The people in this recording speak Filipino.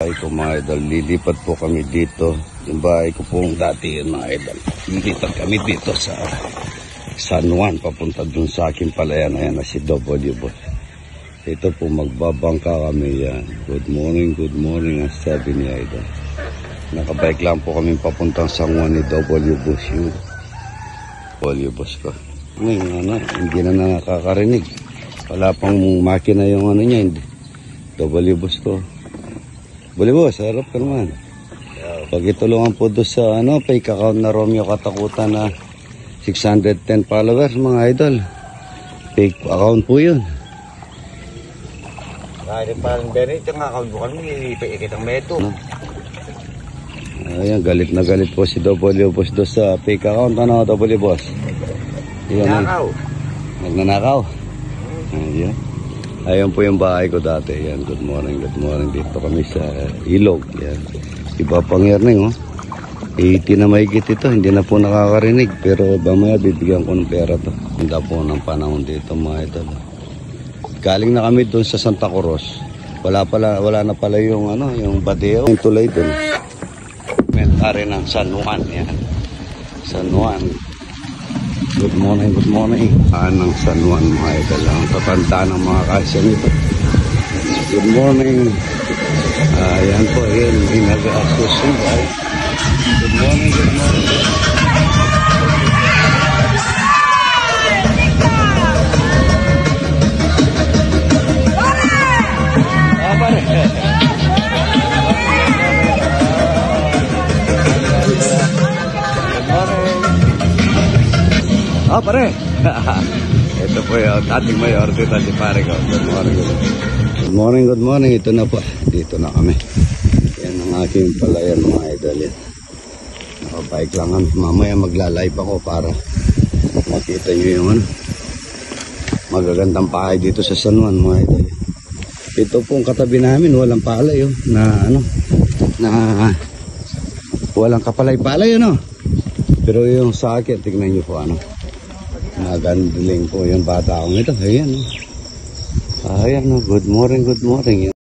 Bahay ko mga idol, lilipat po kami dito. Yung bahay ko pong dati yun mga idol. Lilipat kami dito sa San Juan, papunta dun sa aking palayan. Ayan na si W Boss. Ito po magbabangka kami yan. Good morning ang sabi ni idol. Nakabike lang po kami papuntang San Juan ni W Boss yun. W Boss ko. Ngayon hindi na nakakarinig. Wala pang makina yung ano niya. W Boss ko. Buli boss, harap ka naman. Pagitulungan po doon sa fake account na Romeo Katakutan na 610 followers mga idol. Fake account po yun. Kahit parang Benny, itong account mo kami, ikitang meto. Ayan, galit na galit po si W Boss doon sa fake account. Ano W Boss? Nagnanakaw. Nagnanakaw? Ayan. Ayan po yung bahay ko dati. Yan, good morning. Dito kami sa Ilog. Yan. Iba pang yearning, 80 na mahigit ito. Hindi na po nakakarinig. Pero mamaya bibigyan ko ng pera to. Hindi po ng panahon dito mga idol. Galing na kami doon sa Santa Cruz. Wala na pala yung yung Badeo. Yung tulay doon. Mentari ng San Juan. Yan. San Juan. Good morning. Ng San Juan mga idol. Ang tatanda ng mga kasya nito. Good morning. Ayan po. Ayan. Nag-asusunod. Good morning. Pare. Ito po yung ating mayor dito si pare ko. Good morning. Ito na po. Dito na kami. Yan ang aking palayan mga idol. Nakabike lang kami. Mamaya magla-live ako para makita nyo yung magagandang pahay dito sa San Juan mga idol. Ito pong katabi namin. Walang palay na walang kapalay-palay Pero yung sa akin, tignan nyo po Nagandiling po yung bata akong ito. Ayan. Good morning.